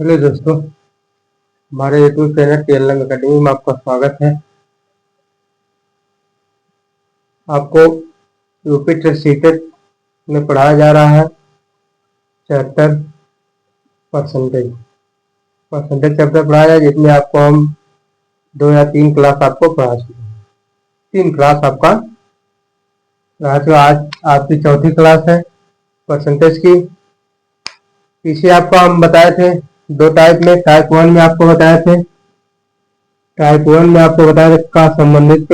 Hello दोस्तों, हमारे YouTube channel tailoring academy में आपका स्वागत है। आपको यूपी टेट सीटेट में पढ़ाया जा रहा है चैप्टर परसेंटेज चैप्टर पढ़ाया जाए, जिसमें आपको हम 2 या 3 क्लास आपको पढ़ा चुके। 3 क्लास आपका आज आपकी चौथी क्लास है परसेंटेज की। पीछे आपको हम बताए थे 2 टाइप में। टाइप 1 में आपको बताए थे का संबंधित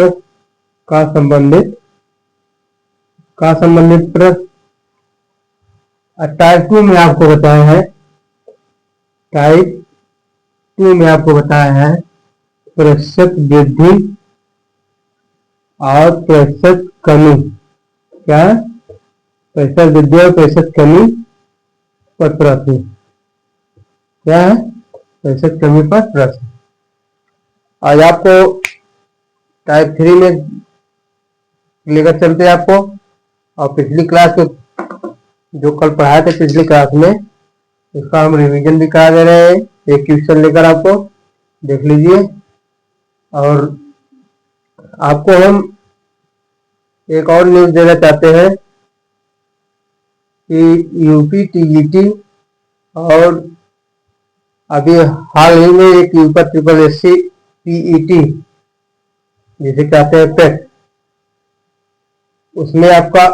प्रश्न। टाइप 2 में आपको बताया है प्रतिशत वृद्धि और प्रतिशत कमी। क्या? प्रतिशत वृद्धि और प्रतिशत कमी पर प्रश्न। क्या है? प्रतिशत कमी पर प्रश्न। आज आपको टाइप 3 में लेकर चलते हैं आपको। और पिछली क्लास को जो कल पढ़ाए थे पिछली क्लास में, उसका हम रिवीजन भी करा दे रहे हैं। एक क्वेश्चन लेकर आपको देख लीजिए। और आपको हम एक और न्यूज देना चाहते हैं कि यूपी टीजीटी और अभी हाल ही में एक यूपी ट्रिपल एससी पीईटी जिसे कहते हैं पेट, उसमें आपका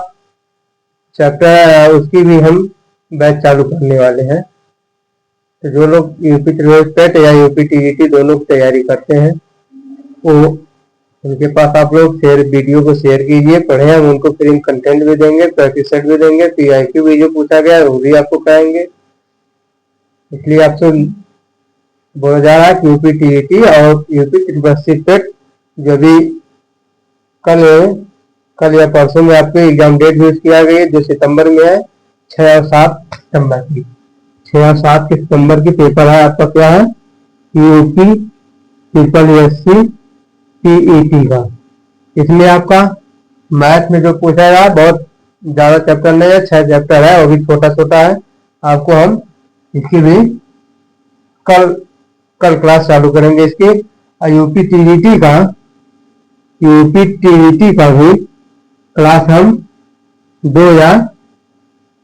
चैप्टर उसकी भी हम बैच चालू करने वाले हैं। तो जो लोग यूपी ट्रिपल पेट या यूपी टीजीटी दोनों की तैयारी करते हैं, वो उनके पास आप लोग वीडियो को शेयर कीजिए, पढ़े। हम उनको फ्री कंटेंट भी देंगे, प्रैक्टिस सेट भी देंगे, पीआईक्यू भी जो पूछा गया है वो भी आपको कराएंगे। इसलिए आपसे बोला जा रहा है कि यूपी टीईटी और यूपी ट्रिपल सी पेट जो भी कल या परसों में आपके एग्जाम डेट यूज किया गई है, जो सितंबर में है 6 और 7 सितंबर की। 6 और 7 के सितंबर की पेपर है आपका। क्या है? यूपी ट्रिपल एससी पीईटी का। इसमें आपका मैथ में जो पूछा गया बहुत ज्यादा चैप्टर नहीं है, 6 चैप्टर है, वो भी छोटा छोटा है। आपको हम इसकी भी कल क्लास चालू करेंगे इसकी। यूपी टीजीटी का भी क्लास हम 2 या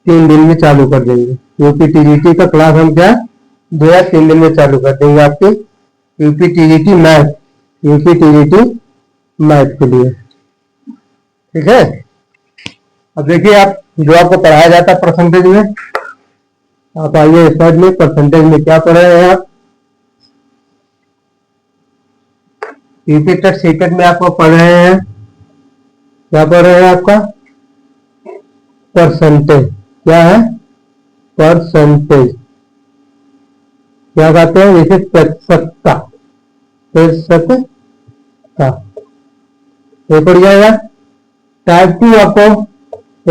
3 दिन में चालू कर देंगे। यूपी टीजीटी का क्लास हम 2 या 3 दिन में चालू कर देंगे आपके यूपी टीजीटी मैथ के लिए। ठीक है। अब देखिए, आप जो आपको पढ़ाया जाता है परसेंटेज में, आप आइए स्लाइड में। परसेंटेज में क्या पढ़ रहे हैं आप? यूपी टेट सीटेट में आपको पढ़ रहे हैं, क्या पढ़ रहे हैं आपका? परसेंटेज। क्या है? परसेंटेज क्या कहते हैं? जैसे प्रतिशतता ये पढ़ जाएगा। टाइप 2 आपको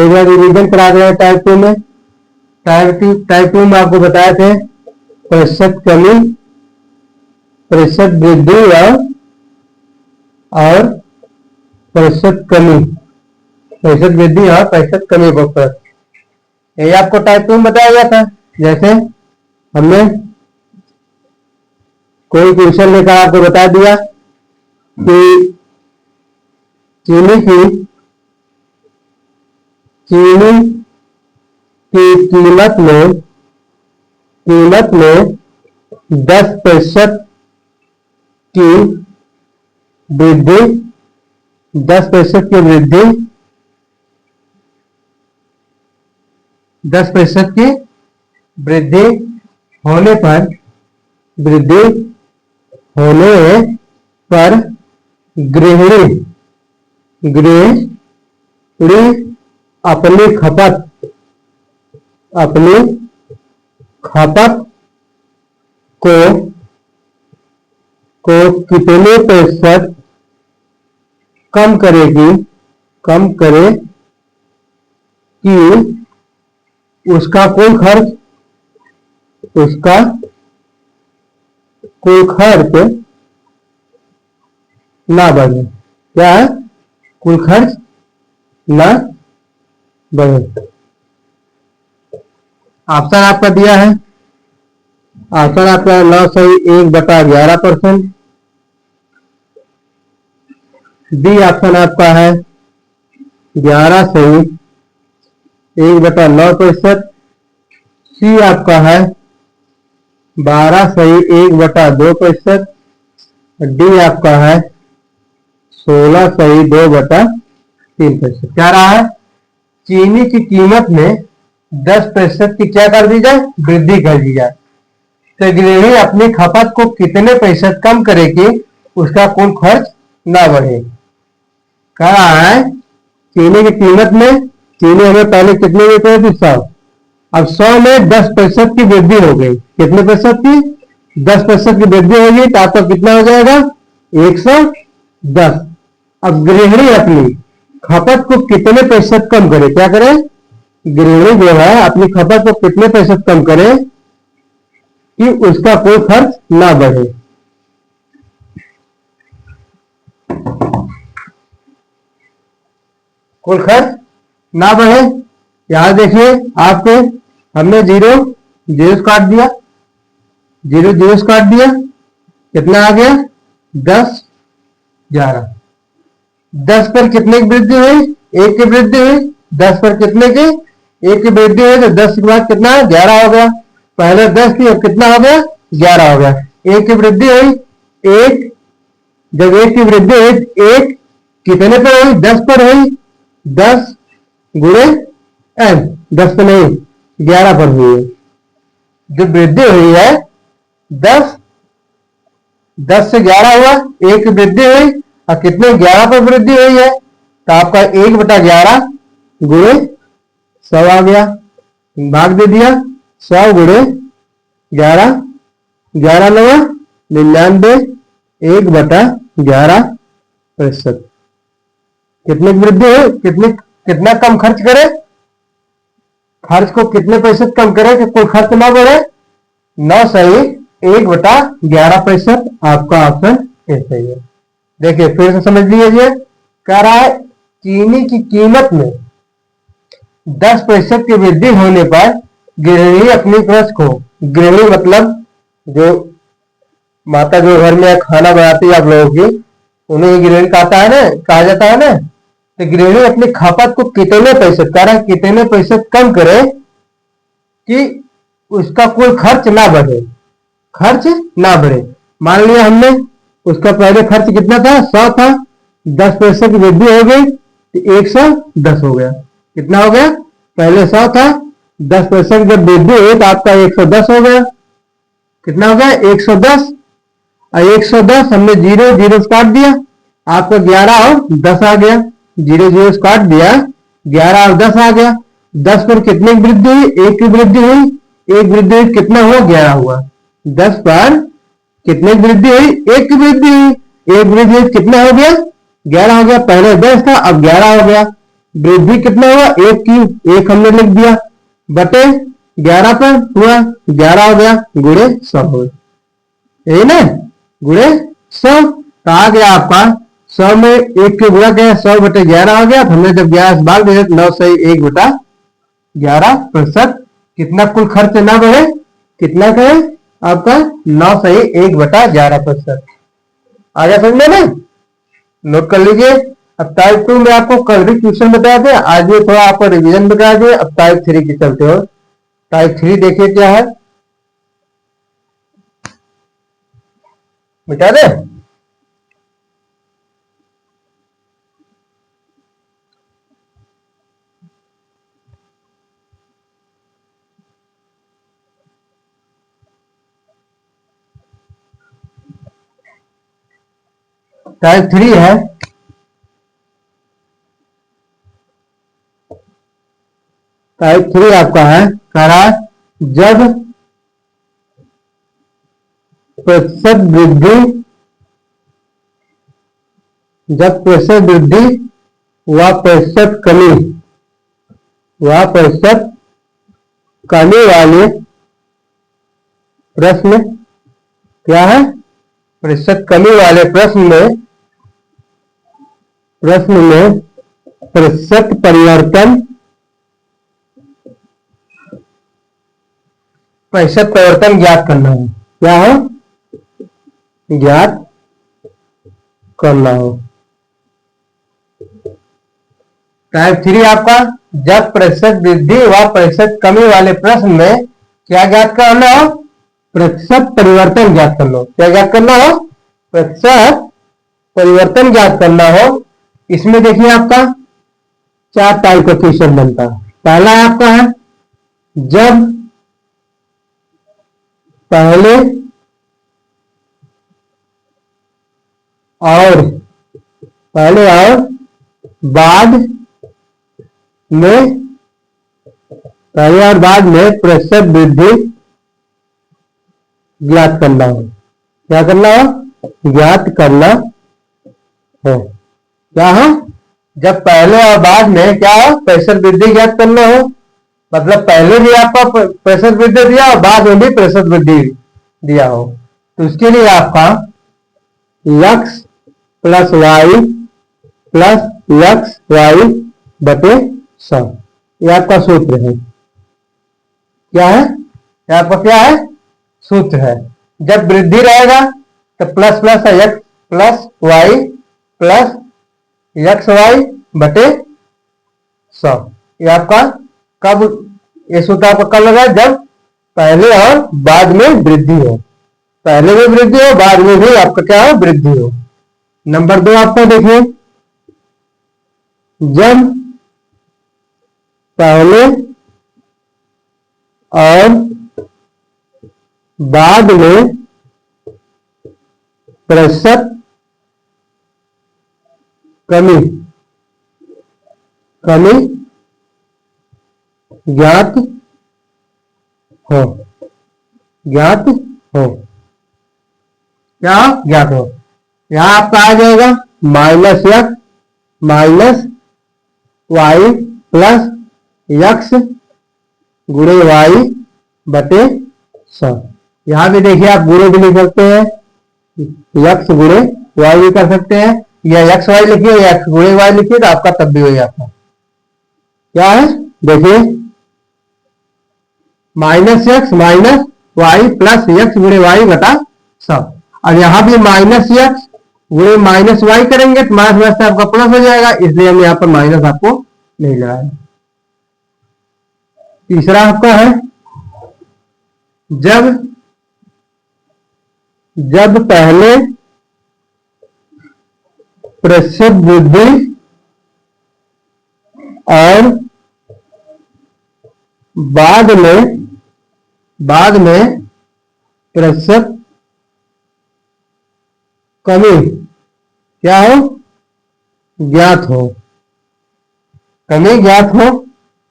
एक बार रिवीजन करा रहे हैं। टाइप 2 में आपको बताए थे प्रतिशत कमी, प्रतिशत वृद्धि और प्रतिशत वृद्धि और प्रतिशत कमी पर। यही आपको टाइप 2 में बताया गया था। जैसे हमने कोई क्वेश्चन लेकर आपको बता दिया कि चीनी की कीमत में 10% की वृद्धि 10% की वृद्धि होने पर गृहिणी अपनी खपत को कितने प्रतिशत कम करे कि उसका कुल खर्च ना बढ़े। क्या है? कुल खर्च ना बढ़े। ऑप्शन आपका दिया है ऑप्शन आपका 9/1/11%। बी ऑप्शन आपका है 11/1/9%। सी आपका है 12/1/2%। डी आपका है 16/2/3%। क्या रहा है? चीनी की कीमत में 10% की क्या कर दी जाए? वृद्धि कर दी जाए। तो गृहिणी अपनी खपत को कितने प्रतिशत कम करे कि उसका कुल खर्च ना बढ़े? कह रहा है चीनी की कीमत में, चीनी हमें पहले कितने में थी? 100। अब 100 में 10% की वृद्धि हो गई। कितने प्रतिशत की? 10% की वृद्धि होगी तो आपका कितना हो जाएगा? 110। अब गृहिणी अपनी खपत को कितने प्रतिशत कम करे? क्या करे? गृहिणी जो है अपनी खपत को कितने प्रतिशत कम करे कि उसका कोई खर्च ना बढ़े? कुल खर्च ना बढ़े। यहां देखिए आपके हमने जीरो जीरो काट दिया, जीरो जीरो काट दिया, कितना आ गया? 10 11। 10 पर कितने की वृद्धि हुई? 1 की वृद्धि हुई। 10 पर कितने की? 1 की वृद्धि हुई तो 10 के बाद कितना? 11 हो गया। पहले 10 थी अब कितना हो गया? 11 हो गया। 1 की वृद्धि हुई। 1 जब 1 की वृद्धि हुई, 1 कितने पर हुई? 10 पर हुई। 10 गुणे एन, 10 पर नहीं 11 पर हुई है। जो वृद्धि हुई है 10, 10 से 11 हुआ, 1 की वृद्धि हुई और कितने? 11 पर वृद्धि हुई है तो आपका 1/11 गुणे 100 आ गया। भाग दे दिया 100 गुणे 11, 11 9 99, 1/11%। कितने की वृद्धि हुई? कितना कम खर्च करे? खर्च को कितने प्रतिशत कम करे कि कोई खर्च ना बढ़े? 9/1/11%। आपका ऑप्शन ए सही है। देखिए फिर से समझ लीजिए। कह रहा है चीनी की कीमत में 10% की वृद्धि होने पर गृहिणी अपनी खर्च को, गृहिणी मतलब जो माता जो घर में खाना बनाती है आप लोगों की, उन्हें गृहिणी कहता है ना, कहा जाता है ना। तो गृहिणी अपनी खपत को कितने प्रतिशत, कह रहा है कितने प्रतिशत कम करे कि उसका कोई खर्च ना बढ़े, खर्च ना बढ़े। मान लिया हमने उसका पहले खर्च कितना था? 100 था। 10% की वृद्धि हो गई तो 110 हो गया। कितना हो गया? पहले 100 था, 10% जब वृद्धि हुई तो आपका 110 हो गया। कितना हो गया? 110। और 110 हमने जीरो जीरो काट दिया, आपका 11 और 10 आ गया। जीरो जीरो काट दिया, 11 और 10 आ गया। 10 पर कितने की वृद्धि हुई? 1 की वृद्धि हुई। 1 वृद्धि हुई कितना हुआ? 11 हुआ। 10 पर कितने की वृद्धि हुई? 1 की वृद्धि हुई। 1 वृद्धि हुई कितना हो गया? 11 हो गया। पहले 10 था अब 11 हो गया। वृद्धि कितना हुआ? 1 की, 1 हमने लिख दिया बटे 11 पर हुआ 11 हो गया गुणे 100 हो गया। यही ना, गुणे 100 तो आ गया आपका 100 में 1 के गुणा क्या? 100/11 हो गया। हमने जब 11 से भाग दिया 9/1/11%। कितना कुल खर्च ना बढ़े? कितना करे आपका? 9/1/11%। आ गया समझ में? नोट कर लीजिए। अब टाइप 2 में आपको कल भी क्वेश्चन बताया थे, आज भी थोड़ा आपको रिवीजन बता दिए। अब टाइप 3 की चलते हो। टाइप 3 देखिए क्या है, बता दे। टाइप 3 है, टाइप 3 आपका है करा जब प्रतिशत वृद्धि, जब प्रतिशत वृद्धि व प्रतिशत कमी, व प्रतिशत कमी वाले प्रश्न, क्या है? प्रतिशत कमी वाले प्रश्न में प्रतिशत परिवर्तन प्रतिशत परिवर्तन ज्ञात करना है। क्या हो? ज्ञात करना हो। टाइप 3 आपका, जब प्रतिशत वृद्धि व प्रतिशत कमी वाले प्रश्न में क्या ज्ञात करना हो? प्रतिशत परिवर्तन ज्ञात करना हो। क्या ज्ञात करना हो? प्रतिशत परिवर्तन ज्ञात करना हो। इसमें देखिए आपका 4 टाइप का क्वेश्चन बनता है। पहला आपका है जब पहले और बाद में, पहले और बाद में प्रतिशत वृद्धि ज्ञात करना हो। क्या करना हो? ज्ञात करना हो। क्या हो? जब पहले और बाद में क्या हो? प्रतिशत वृद्धि ज्ञात करना हो। मतलब पहले भी आपका प्रतिशत वृद्धि दिया और बाद में भी प्रतिशत वृद्धि दिया हो, तो उसके लिए आपका x plus y plus x y बटे 100, ये आपका सूत्र है। क्या है? ये आपका क्या है? सूत्र है। जब वृद्धि रहेगा तो प्लस प्लस है x plus y plus x y बटे 100। ये आपका कब, ये सूत्र आपका कब लगा? जब पहले और बाद में वृद्धि हो। पहले में वृद्धि हो, बाद में भी आपका क्या हो? वृद्धि हो। नंबर 2 आपका देखिए, जब पहले और बाद में प्रतिशत कमी ज्ञात हो। ज्ञात हो। क्या ज्ञात हो? यहां आपका आ जाएगा minus x minus y plus x गुणे वाई बटे 100। यहां भी देखिए आप गुणे भी लिख सकते हैं, एक्स गुणे वाई भी कर सकते हैं, या एक्स वाई लिखिए या एक्स गुणे वाई लिखिए तो आपका तब भी हो जाता है। क्या है? देखिए minus x minus y plus x गुणे वाई बटा 100। और यहां भी माइनस एक्स गुणे माइनस वाई करेंगे तो माइनस माइनस से आपका प्लस हो जाएगा, इसलिए हम यहां पर माइनस आपको नहीं लगाए। तीसरा आपका है जब पहले प्रतिशत वृद्धि और बाद में प्रतिशत कमी क्या हो? ज्ञात हो। कमी ज्ञात हो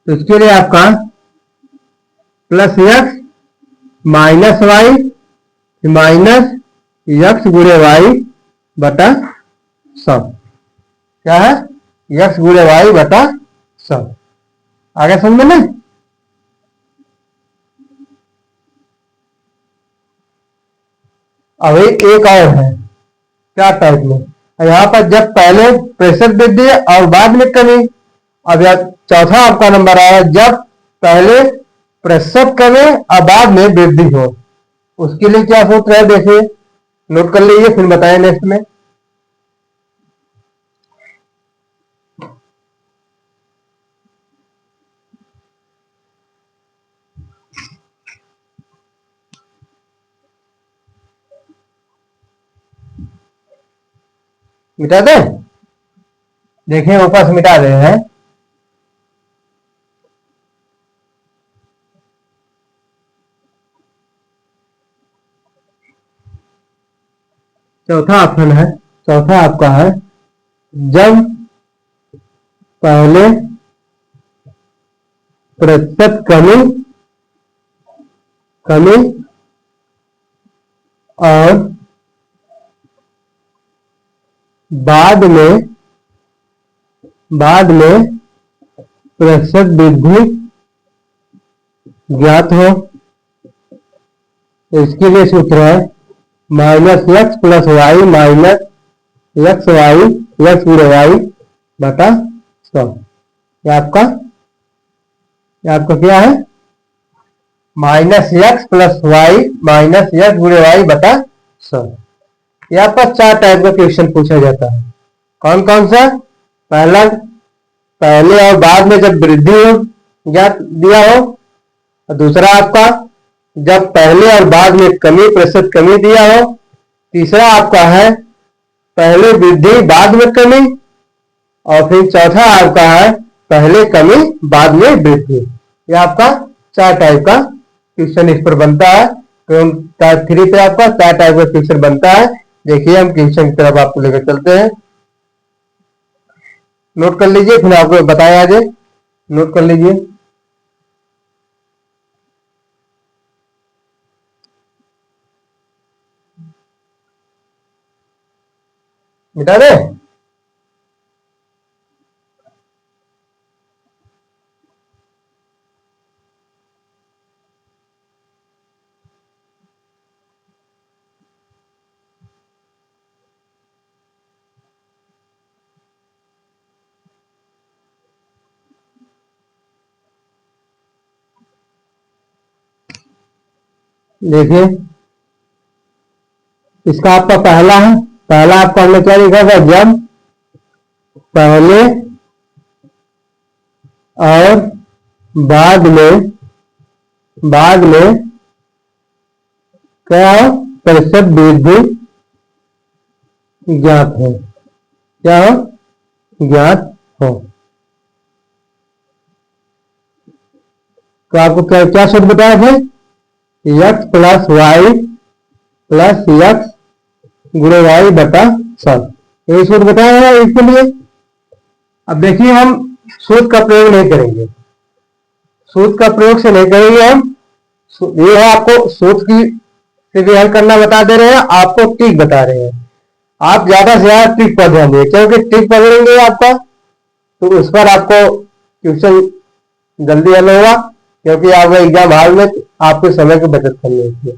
तो इसके लिए आपका plus x minus y minus x गुणे वाई बटा 100। क्या है? एक्स गुणे वाई बटा 100। आगे समझ में? अभी एक और है, क्या टाइप में, यहाँ पर जब पहले प्रतिशत वृद्धि और बाद में कमी। अब यह चौथा आपका नंबर आया, जब पहले प्रतिशत कमी और बाद में वृद्धि हो। उसके लिए क्या सूत्र है? देखिए नोट कर लीजिए, फिर बताएं नेक्स्ट में। मिटा दे, देखिए ऊपर से मिटा रहे हैं। चौथा ऑप्शन है, चौथा आपका है जब पहले प्रतिशत कमी और बाद में प्रतिशत वृद्धि ज्ञात हो। इसके लिए सूत्र है minus x plus y minus x y x गुणे वाई बटा 100। ये आपका क्या है? Minus x plus y minus x गुणे वाई बटा 100। यहाँ पर 4 टाइप का क्वेश्चन पूछा जाता है। कौन कौन सा? पहला, पहले और बाद में जब वृद्धि हो ज्ञात दिया हो। और दूसरा आपका जब पहले और बाद में कमी प्रतिशत कमी दिया हो। तीसरा आपका है पहले वृद्धि बाद में कमी। और फिर चौथा आपका है पहले कमी बाद में वृद्धि। ये आपका 4 टाइप का क्वेश्चन इस पर बनता है। तो टाइप 3 पे आपका 4 टाइप का क्वेश्चन बनता है। देखिए हम क्वेश्चन की तरफ आपको लेकर चलते हैं। नोट कर लीजिए, फिर आपको बताया आगे। नोट कर लीजिए। मिटा दे। देखिए इसका आपका पहला है। पहला आपको हमने क्या लिखा था? जब पहले और बाद में क्या हो? प्रतिशत वृद्धि ज्ञात हो। क्या हो? ज्ञात हो। तो आपको क्या क्या सूत्र बताया थे? X plus y plus x गुणे वाई बटा 100। यही सूत्र बताया है इसके लिए। अब देखिए हम सूत्र का प्रयोग नहीं करेंगे। सूत्र का प्रयोग से नहीं करेंगे हम। ये है आपको सूत्र की से भी हल करना बता दे रहे हैं, आपको टिक बता रहे हैं। आप ज्यादा से ज्यादा टिक पर ध्यान दें, क्योंकि टिक पकड़ेंगे आपका तो उस पर आपको क्वेश्चन जल्दी हल होगा। क्योंकि आपका एग्जाम हॉल में आपको समय की बचत करनी होती है।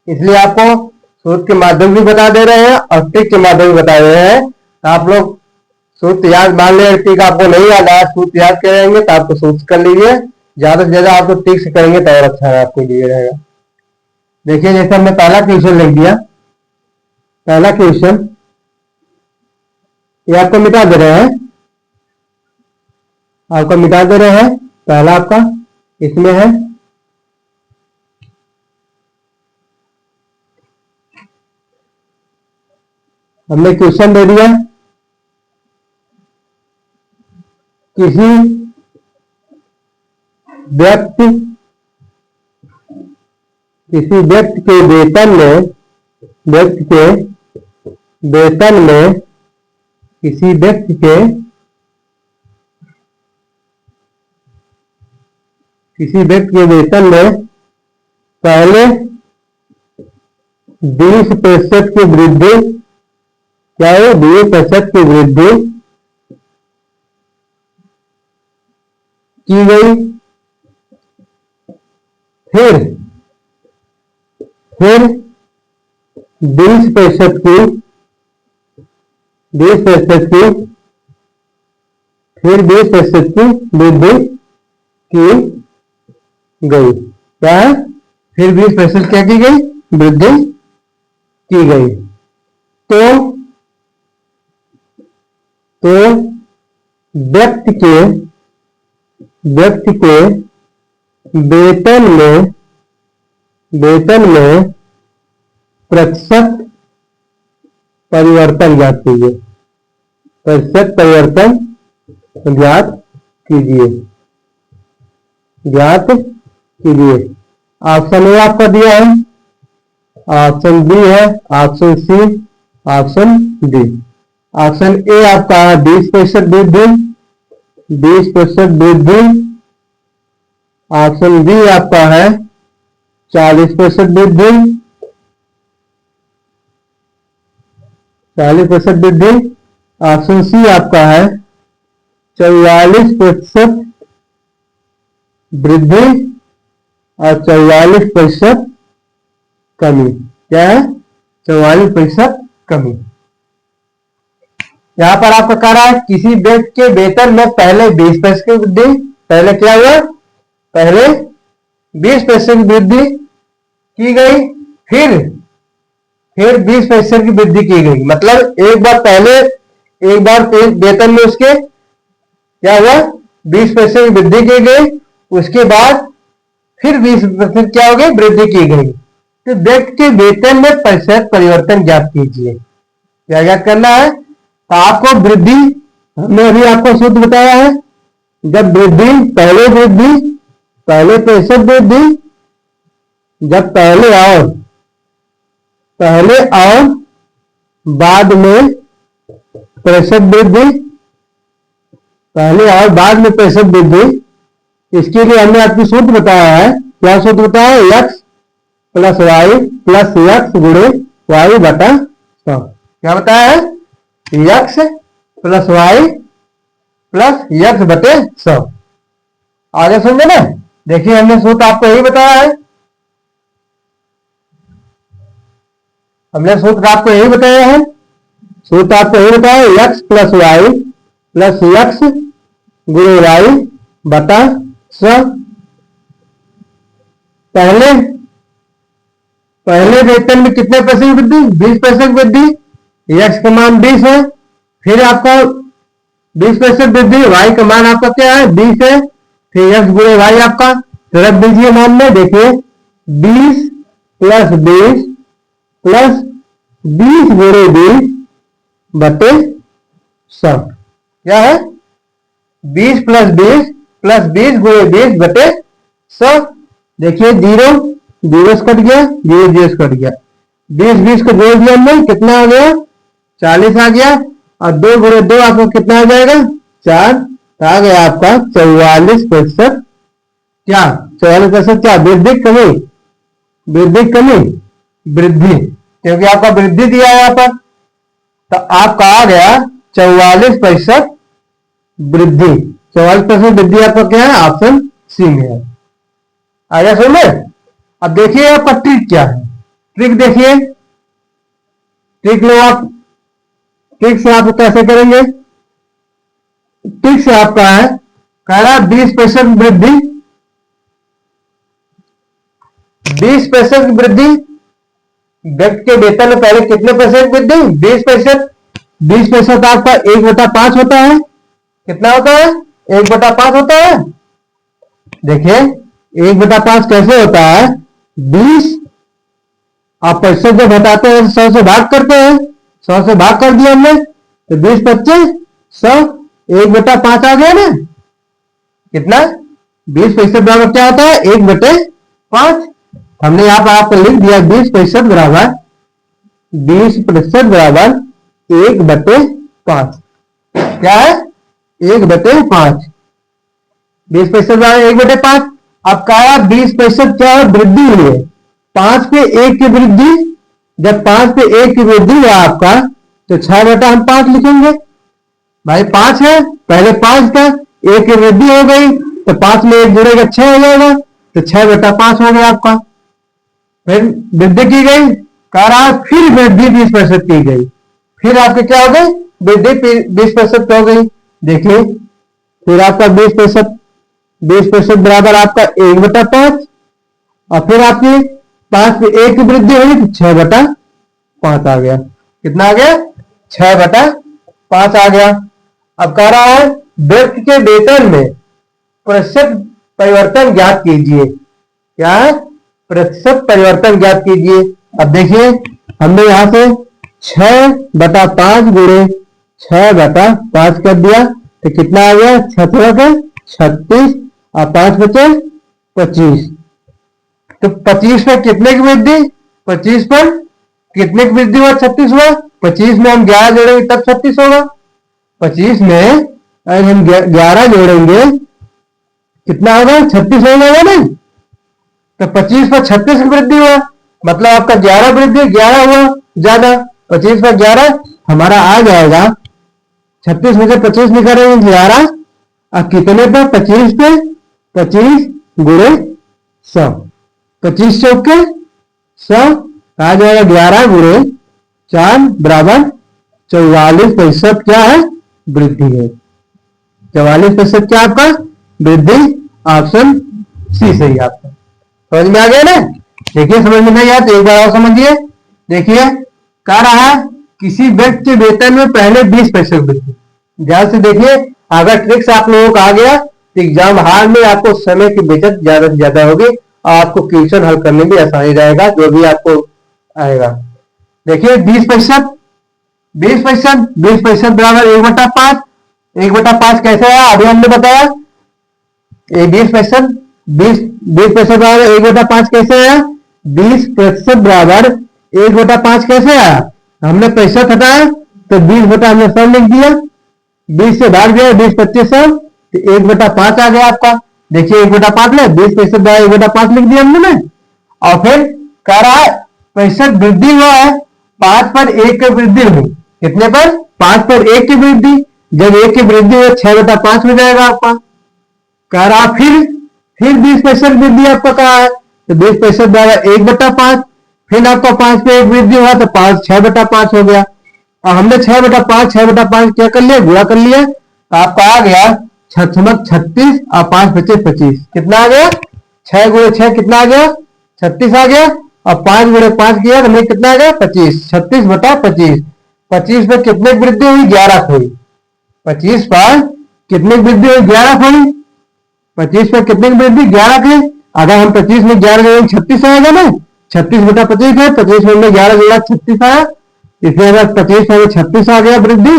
इसलिए आपको सूत्र के माध्यम भी बता दे रहे हैं और टिक के माध्यम भी बता रहे हैं। आप लोग सूत्र याद, मान लिया टिक आपको नहीं याद आया, सूत्र याद करेंगे तो आपको सूत्र कर लीजिए। ज्यादा से ज्यादा आपको टिक से करेंगे तो और अच्छा है, आपके लिए रहेगा। देखिए जैसे हमने पहला क्वेश्चन लिख दिया। पहला क्वेश्चन ये आपको मिटा दे रहे हैं, आपको मिटा दे रहे हैं। पहला आपका इसमें है हमने क्वेश्चन दे दिया किसी व्यक्ति के वेतन में किसी व्यक्ति के वेतन में पहले 20% की वृद्धि, क्या है 20% की वृद्धि की गई। फिर 20% की फिर 20% की वृद्धि की गई। क्या है? फिर 20% क्या की गई? वृद्धि की गई। तो व्यक्ति के वेतन में प्रतिशत परिवर्तन ज्ञात कीजिए। प्रतिशत परिवर्तन ज्ञात कीजिए। ऑप्शन ए आपका दिया है, ऑप्शन बी है, option C, option D. Option A आपका 20% वृद्धि, 20% वृद्धि। ऑप्शन बी आपका है 40% वृद्धि, 40% वृद्धि। ऑप्शन सी आपका है 44% वृद्धि और 44% कमी। क्या है? 44% कमी। यहां पर आपका कह रहा है किसी व्यक्ति के वेतन में पहले 20% की वृद्धि। पहले क्या हुआ? पहले 20 पैसे की वृद्धि की गई, फिर 20 पैसे की वृद्धि की गई। मतलब एक बार वेतन में उसके क्या हुआ, 20 पैसे की वृद्धि की गई, उसके बाद फिर 20% क्या हो गई, वृद्धि की गई। तो व्यक्ति के वेतन में प्रतिशत परिवर्तन ज्ञात कीजिए। क्या ज्ञात करना है, तो आपको वृद्धि, हमने अभी आपको सूत्र बताया है, जब वृद्धि पहले प्रतिशत वृद्धि, जब पहले और बाद में प्रतिशत वृद्धि, पहले और बाद में प्रतिशत वृद्धि, इसके लिए हमने आपको सूत्र बताया है। क्या सूत्र बताया है, x plus y plus x गुणे वाई बटा 100। क्या बताया है, x plus y plus x बटे 100। आगे समझे ना, देखिए हमने सूत्र आपको यही बताया है, सूत्र आपको यही बताया, x plus y plus x गुणे वाई बटा 100। पहले वेतन में कितने पैसे की वृद्धि, 20 पैसे की वृद्धि, x का मान 20 है, फिर आपका 20 पैसे वृद्धि, y का मान आपका क्या है, 20 है, फिर x गुणे वाई आपका, तो रख दीजिए मान में, देखिए 20 प्लस 20 प्लस 20 गुणे 20 बटे 100। क्या है, 20 प्लस 20 प्लस 20 गुणे 20 बटे 100। देखिए जीरो से कट गया, जीरो से कट गया, 20 को जोड़ दिया हमने, कितना आ गया, 40 आ गया, और 2 गुणे 2 आपको कितना आ जाएगा, 4, तो आ गया आपका 44%। क्या 44% क्या, वृद्धि कमी, वृद्धि, क्योंकि आपका वृद्धि दिया है यहाँ पर, तो आपका आ गया 44% वृद्धि। 44% वृद्धि आपका क्या है, ऑप्शन सी में है। आगे सुने, अब देखिए आपका ट्रिक क्या है, ट्रिक देखिए, ट्रिक से आप कैसे करेंगे, ट्रिक से आपका है, कह रहा 20% वृद्धि, 20% की वृद्धि, व्यक्ति के वेतन में पहले कितने पैसे की वृद्धि, 20%, 20% आपका 1/5 होता है, कितना होता है, 1/5 होता है। देखिए 1/5 कैसे होता है, 20 आप प्रतिशत जब घटाते हैं 100 से भाग करते हैं, 100 से भाग कर दिया हमने, तो 20 25 100, 1/5 आ गया ना, कितना, 20% बराबर क्या होता है, 1/5। हमने यहाँ पर आपको लिख दिया 20% बराबर 1/5। क्या है, 1/5, 20% बराबर 1/5। अब कहा 20% क्या है, वृद्धि हुई है, 5 पे 1 की वृद्धि, जब 5 पे 1 की वृद्धि है आपका, तो 6/5 लिखेंगे। भाई 5 है, पहले 5 था, 1 की वृद्धि हो गई, तो 5 में 1 जुड़ेगा 6 हो जाएगा, तो 6/5 हो गया आपका। फिर वृद्धि की गई, कह रहा फिर वृद्धि 20% की गई, फिर आपके क्या हो गई, वृद्धि 20% हो गई। देखिए फिर आपका 20% बराबर आपका 1/5, और फिर आपकी 5 पे 1 की वृद्धि हुई तो 6/5 आ गया, कितना आ गया, 6/5 आ गया। अब कह रहा है व्यक्ति के वेतन में प्रतिशत परिवर्तन ज्ञात कीजिए। क्या है, प्रतिशत परिवर्तन ज्ञात कीजिए। अब देखिए हमने यहां से 6/5 गुणे 6/5 कर दिया, तो कितना आ गया, 36 और 5 बचे 25। तो 25 पर कितने की वृद्धि, 25 पर कितने की वृद्धि हुआ, 36 हुआ। 25 में हम 11 जोड़ेंगे तब 36 होगा। 25 में अगर हम 11 जोड़ेंगे कितना होगा, 36 हो जाएगा ना। तो 25 पर 36 की वृद्धि हुआ, मतलब आपका 11 वृद्धि, 11 हुआ ज्यादा, 25 पर 11 हमारा आ जाएगा, 36 में से 25 निकालेंगे 11, और कितने पर, 25 पे 25 गुणे 100, 25 चौके 100 आ जाएगा, 11 गुणे 4 बराबर 44% क्या है, वृद्धि है। 44% क्या आपका वृद्धि, ऑप्शन सी सही आपका। समझ में आ गया ना? देखिए समझ में नहीं आया तो एक बार और समझिए। देखिए कह रहा है किसी व्यक्ति के वेतन में पहले 20% वृद्धि। ध्यान से देखिए, अगर ट्रिक्स आप लोगों का आ गया तो एग्जाम हाल में आपको समय की बचत ज्यादा से ज्यादा होगी और आपको क्वेश्चन हल करने में आसानी रहेगा जो भी आपको आएगा। देखिए 20%, 20%, 20% बराबर 1/5। 1/5 कैसे है अभी हमने बताया। 20%, 20% बराबर 1/5 कैसे है? 20% बराबर 1/5 कैसे आया? हमने पैसा हटाया तो 20 हमने सब लिख दिया, 20 से भाग दिया, 20 25 है तो 1/5 आ गया आपका। देखिए 1/5 में 20% बराबर 1/5 लिख दिया हमने। और फिर कह रहा है पैंसठ वृद्धि हुआ है, 5 पर 1 की वृद्धि हुई। कितने पर? 5 पर 1 की वृद्धि। जब 1 की वृद्धि हो 6/5 हो जाएगा आपका। कह रहा फिर 20% वृद्धि आपका कहा है तो 20% बराबर 1/5। फिर आपका 5 पे 1 वृद्धि हुआ तो 5 6/5 हो गया। और हमने 6/5 क्या कर लिया? गुणा कर लिया तो आपका आ गया 36 और 5 बचे 25। कितना आ गया? 6 गुणे 6 कितना आ गया? 36 आ गया। और 5 गुणे 5 किया तो हमें कितना आ गया? 25। 36/25। 25 में कितने वृद्धि हुई? 11 हुई। 25 पर कितनी वृद्धि हुई? 11 हुई। 25 पर कितने की वृद्धि? 11 की। अगर हम 25 में 11 जोड़ेंगे 36 आएगा ना। 36/25 है, 25 में 11 जोड़ा 36 आया। इसलिए अगर 25 में 36 आ गया वृद्धि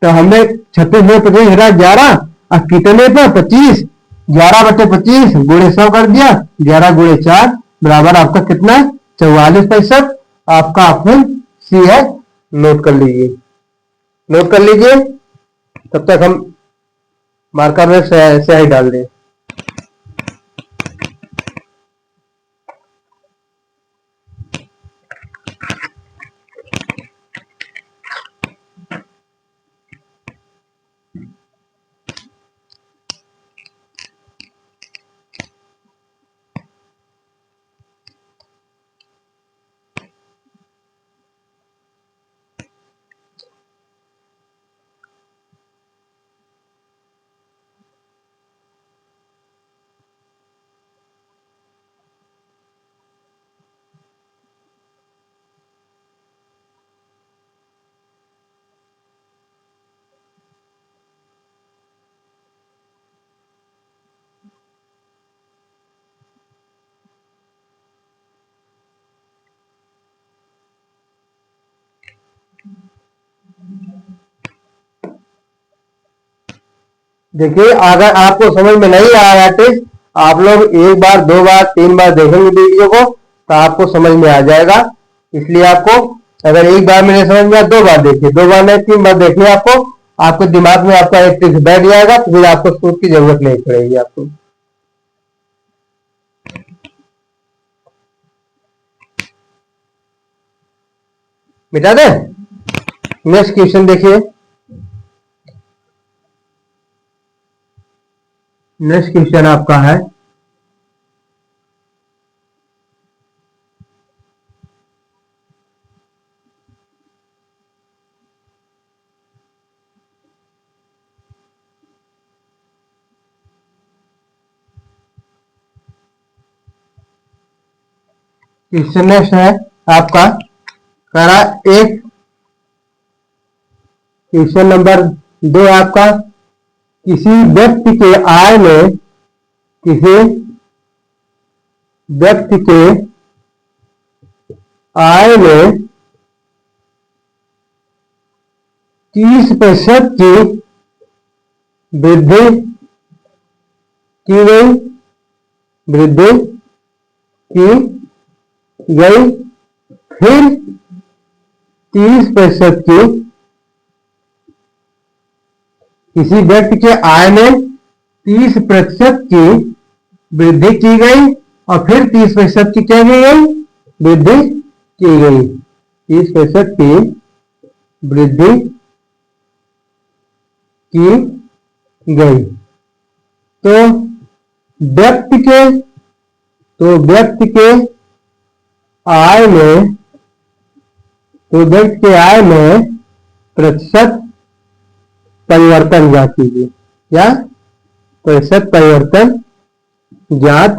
तो हमने 36 में 25 घटा 11 और कितने पर? 25। 11/25 गुणे 100 कर दिया। 11 गुणे 4 बराबर आपका कितना? 44%। आपका ऑप्शन सी है। नोट कर लीजिए, नोट कर लीजिए। तब तक हम मार्कर में स्याही डाल दें। देखिए अगर आपको समझ में नहीं आ रहा टेस्ट, आप लोग एक बार 2 बार 3 बार देखेंगे वीडियो को तो आपको समझ में आ जाएगा। इसलिए आपको अगर एक बार में नहीं समझ में आया 2 बार देखिए, 2 बार नहीं 3 बार देखिए। आपको आपके दिमाग में आपका एक ट्रिक बैठ जाएगा तो फिर आपको सूट की जरूरत नहीं पड़ेगी। आपको मिटा दे। नेक्स्ट क्वेश्चन देखिए। नेक्स्ट क्वेश्चन आपका है क्वेश्चन नेक्स्ट है आपका। कह रहा एक क्वेश्चन नंबर 2 आपका, किसी व्यक्ति के आय में किसी व्यक्ति के आय में 30% की वृद्धि की गई, वृद्धि की गई। फिर 30% की, किसी व्यक्ति के आय में 30% की वृद्धि की गई और फिर 30% की क्या की गई? वृद्धि की गई। 30% की वृद्धि की गई। तो व्यक्ति के व्यक्ति के आय में, तो व्यक्ति के आय में प्रतिशत परिवर्तन ज्ञात कीजिए। क्या? प्रतिशत परिवर्तन ज्ञात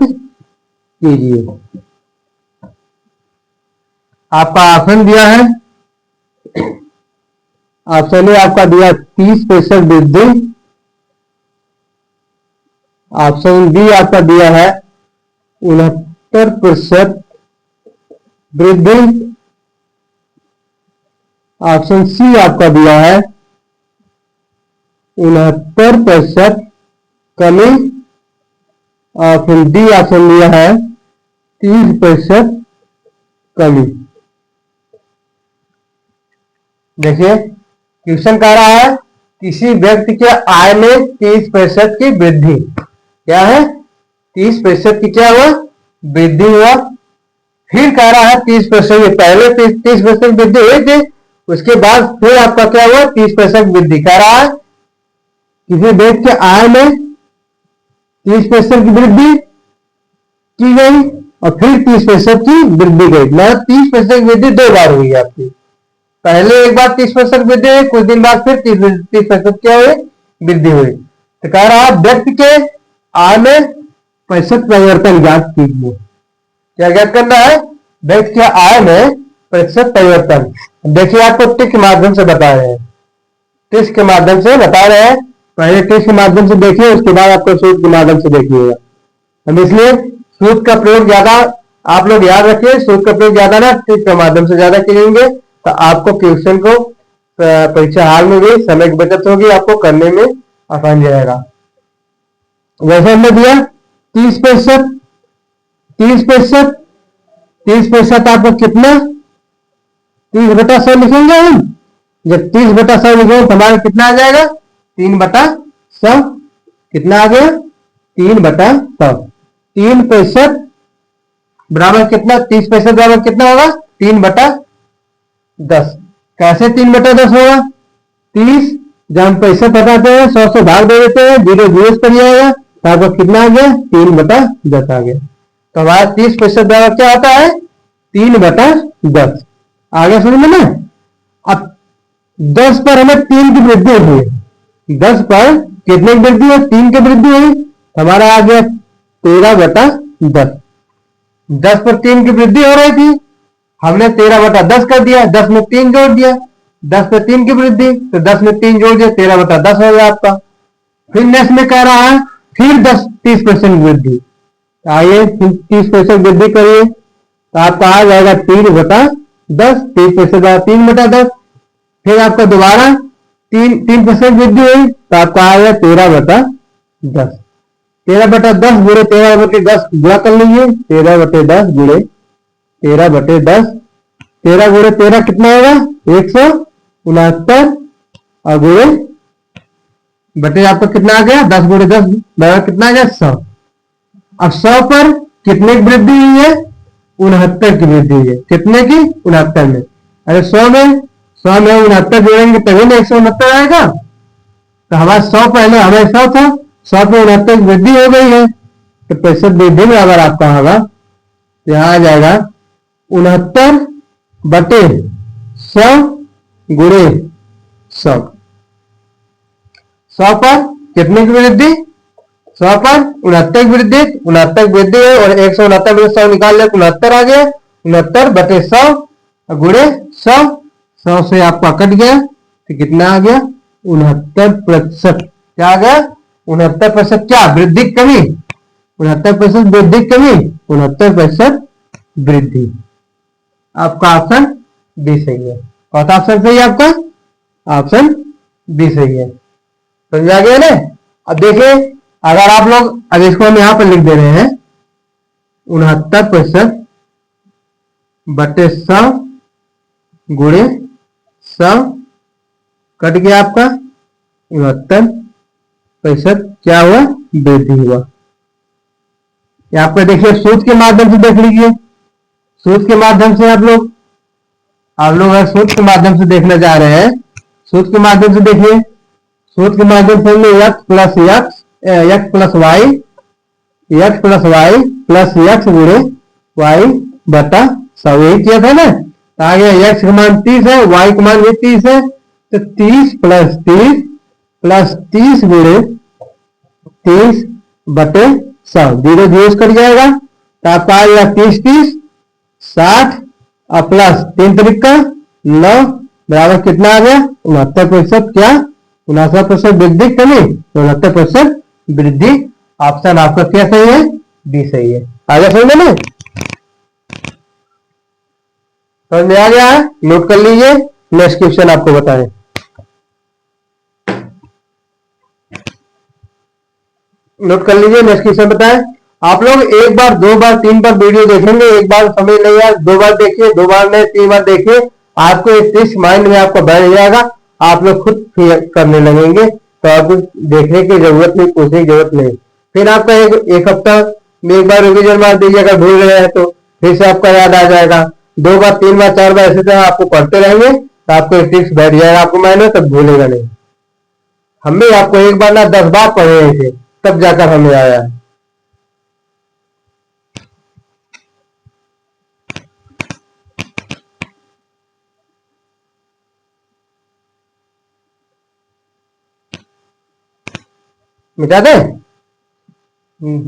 कीजिए। आपका ऑप्शन दिया है, ऑप्शन ए आपका दिया 30% वृद्धि, ऑप्शन बी आपका दिया है 69% वृद्धि, ऑप्शन सी आपका दिया है 69% कमी, ऑप्शन डी ऑप्शन दिया है 30% कमी। देखिए क्वेश्चन कह रहा है किसी व्यक्ति के आय में 30% की वृद्धि, क्या है 30% की क्या हुआ वृद्धि हुआ। फिर कह रहा है 30%, पहले 30% वृद्धि हुई थी, उसके बाद फिर आपका क्या हुआ 30% वृद्धि। कह रहा है किसी व्यक्ति के आय में 30% की वृद्धि की गई और फिर 30% की वृद्धि गई, मतलब 30% वृद्धि दो बार हुई आपकी। पहले एक बार 30% वृद्धि हुई, कुछ दिन बाद फिर 30% क्या हुई वृद्धि हुई। तो कह रहा है व्यक्ति के आय में प्रतिशत परिवर्तन ज्ञात कीजिए। क्या ज्ञात करना है, व्यक्ति के आय में प्रतिशत परिवर्तन। देखिए आपको टिक के माध्यम से बता रहे हैं, टिक के माध्यम से बता रहे हैं, पहले टिक के माध्यम से देखिए, उसके बाद आपको सूत्र के माध्यम से देखिएगा। हम इसलिए सूत्र का प्रयोग ज्यादा आप लोग याद रखिए, सूत्र का प्रयोग ज्यादा ना टिक के माध्यम से ज्यादा करेंगे तो आपको क्वेश्चन को परीक्षा हाल में भी समय की बचत होगी, आपको करने में आसान जाएगा। वैसे हमने दिया 30%, 30%, 30% आपको कितना 30/100 लिखेंगे हम। जब 30/100 लिखेंगे तो हमारा कितना आ जाएगा 3/100, कितना आ गया 3/100। 3% बराबर कितना, 30% बराबर कितना होगा 3/10। कैसे 3/10 होगा, 30 जब हम पैसे बताते हैं 100 से भाग दे देते हैं, 0 0 कर जाएगा तो आपको कितना आ गया 3/10 आ गया। तो हमारा 30% बराबर क्या आता है 3/10। आगे समझ में ना। अब 10 पर हमें 3 की वृद्धि हुई, 10 पर कितने की वृद्धि है 3 की वृद्धि हुई, हमारा आ गया 13/10। 10 पर 3 की वृद्धि हो रही थी, हमने 13/10 कर दिया, 10 में 3 जोड़ दिया, 10 पे 3 की वृद्धि तो 10 में 3 जोड़ दिया 13/10 हो गया आपका। फिर नेक्स्ट में कह रहा है फिर 30% वृद्धि, आइए 30% वृद्धि करिए तो आपका आ जाएगा 3/10, 30% 3/10। फिर आपका दोबारा 3% वृद्धि हुई तो आपका आएगा 13/10। 13/10 गुणे 13/10 गुणा कर लीजिए, 13/10 गुणे 13/10, 13 गुणे 13 कितना होगा 169 और गुणे बटे आपको कितना आ गया 10 गुणे 10 बराबर कितना आ गया 100। अब 100 पर कितने की वृद्धि हुई है 69 की वृद्धि हुई है, कितने की 69 में। अरे 100 में 69 जोड़ेंगे तभी ना 169 आएगा। तो हमारा 100 पहले हमें 100 था, 100 पे 69 की वृद्धि हो गई है तो प्रतिशत वृद्धि में अगर आपका होगा यहाँ आ जाएगा 69/100 गुणे 100। 100 पर कितने की वृद्धि 100 पर 69 की वृद्धि, 69 वृद्धि है और 169 में 100 निकाल ले 69 आ गया, 69/100 गुणे 100, 100 से आपका कट गया तो कितना आ गया 69%। क्या आ गया 69%, क्या वृद्धि कमी 69% वृद्धि कमी 69% वृद्धि। आपका ऑप्शन बी सही है। कौन सा ऑप्शन सही है आपका, ऑप्शन बी सही है। समझ आ गया ना। अब देखिए अगर आप लोग अब इसको हम यहां पर लिख दे रहे हैं 69% बटे 100 गुणे 100 कट गया आपका 69% क्या हुआ वृद्धि हुआ। यहाँ पर देखिए सूत्र के माध्यम से देख लीजिए, सूत्र के माध्यम से आप लोग अगर सूत्र के माध्यम से देखना चाह रहे हैं, सूत्र के माध्यम से देखिए, सूत्र के माध्यम से हमने x plus y plus x गुणे वाई बटा 100 यही किया था ना। तो आ गया x का मान 30 है, y का मान भी 30 है, तो 30 प्लस 30 गुणे 30/100 0 0 कर जाएगा तो आपका आएगा 30-30-60 और प्लस 3×3 9 बराबर कितना आ गया 69%। क्या 69% वृद्धि कमी 69% वृद्धि। ऑप्शन आपका क्या सही है बी सही है। आगे समझ में समझ में आ गया है। नोट कर लीजिए नेक्स्ट क्वेश्चन आपको बताएं। नोट कर लीजिए नेक्स्ट क्वेश्चन बताएं। आप लोग एक बार 2 बार 3 बार वीडियो देखेंगे, एक बार समझ नहीं आया 2 बार देखिए, 2 बार नहीं 3 बार देखिए, आपको एक ट्रिक्स माइंड में आपको बैठ जाएगा, आप लोग खुद करने लगेंगे। तो आपको देखने की जरूरत नहीं, पूछने की जरूरत नहीं। फिर आपका एक हफ्ता में एक बार रिविजन मार दीजिएगा, भूल गए हैं तो फिर से आपका याद आ जाएगा। 2 बार 3 बार 4 बार ऐसे तरह आपको पढ़ते रहेंगे तो आपको एक ट्रिक्स बैठ जाएगा आपको माइंड में, तब भूलेगा नहीं। हम भी आपको एक बार ना 10 बार पढ़े थे तब जाकर हमें आया। मिटा दे।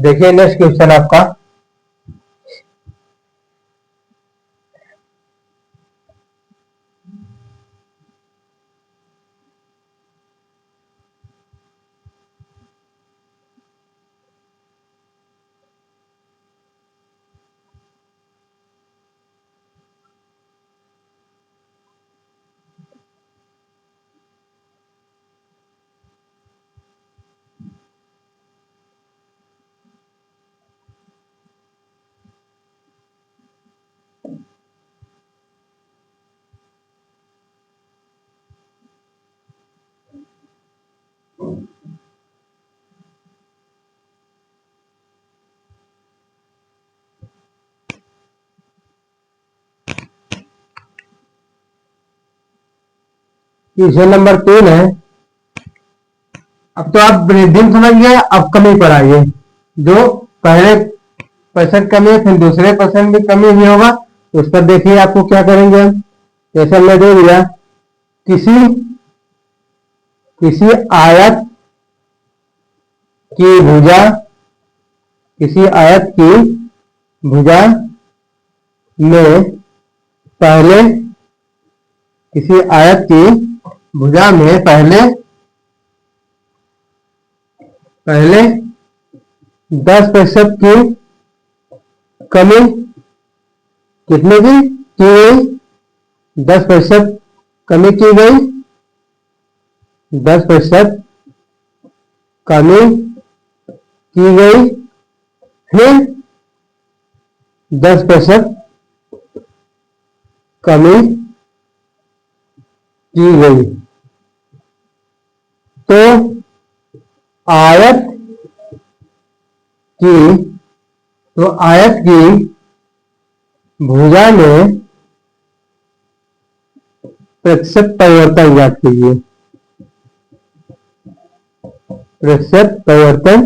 देखिए नेक्स्ट क्वेश्चन आपका। क्वेश्चन नंबर 3 है। अब तो आप वृद्धि समझ गए, अब कमी पर आइए। जो पहले % कमी है फिर दूसरे % भी कमी भी होगा, उस पर देखिए आपको क्या करेंगे हम। जैसे मैं दे दिया किसी किसी आयत की भुजा, किसी आयत की भुजा में पहले, किसी आयत की भुजा में पहले 10% की कमी कितने की गई 10% कमी की गई, 10% कमी की गई, फिर 10% कमी की गई। तो आयत की भुजा में प्रतिशत परिवर्तन ज्ञात कीजिए। प्रतिशत परिवर्तन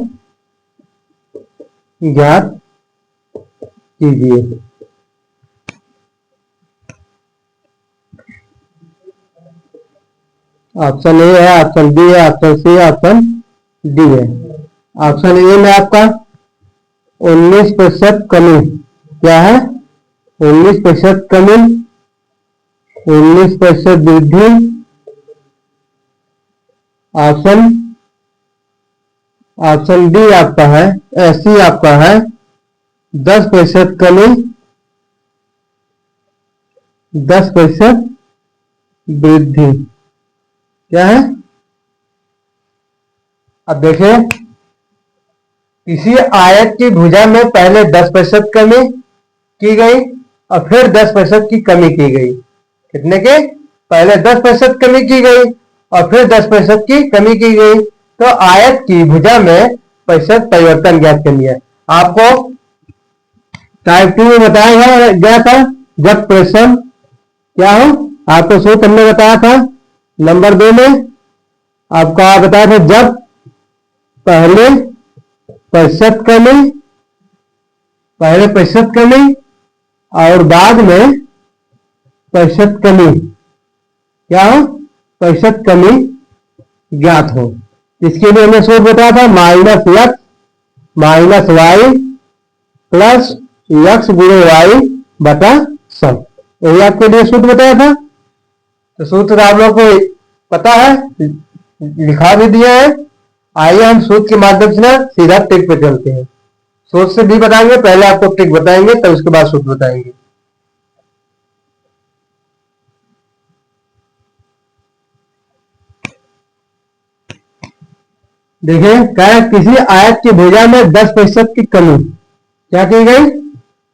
ज्ञात कीजिए। ऑप्शन ए है, ऑप्शन बी है, ऑप्शन सी है, ऑप्शन डी है। ऑप्शन ए में आपका 19% कमी क्या है 19% कमी, 19% वृद्धि। ऑप्शन डी आपका है, सी आपका है 10% कमी, 10% वृद्धि। क्या है अब देखिए, किसी आयत की भुजा में पहले 10% कमी की गई और फिर 10% की कमी की गई। कितने के पहले 10% कमी की गई और फिर 10% की कमी की गई। तो आयत की भुजा में प्रतिशत परिवर्तन ज्ञात करनी है। आपको टाइप 2 में बताया गया था जब प्रश्न क्या हो, आपको सूत्र हमने बताया था। नंबर 2 में आपका बताया था जब पहले प्रतिशत कमी और बाद में प्रतिशत कमी क्या हो प्रतिशत कमी ज्ञात हो। इसके लिए हमें सूत्र बताया था -x - y + एक्स गुणे वाई बटा 100। यही आपके लिए सूत्र बताया था। तो सूत्र आप लोग को पता है, लिखा भी दिया है। आइए हम सूत्र के माध्यम से ना सीधा ट्रिक पे चलते हैं। सूत्र से भी बताएंगे, पहले आपको ट्रिक बताएंगे, तब उसके बाद सूत्र बताएंगे। देखिए क्या है, किसी आयत की भुजा में 10% की कमी। क्या की गई?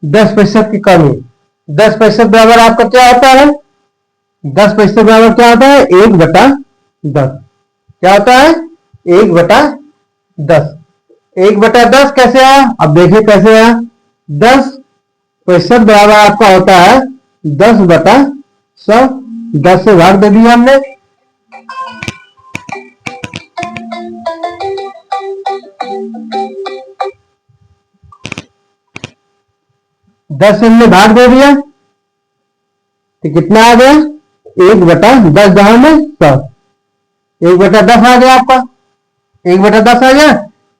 10% की कमी। 10% बराबर आपका क्या होता है? 10% बराबर क्या होता है? 1/10। क्या होता है? 1/10। 1/10 कैसे आया? अब देखिए कैसे आया। 10% बराबर आपका होता है 10/100। 10 से भाग दे दिया हमने। 10 से हमने भाग दे दिया तो कितना आ गया? 1/10 जहां में 100। 1/10 आ गया आपका। 1/10 आ गया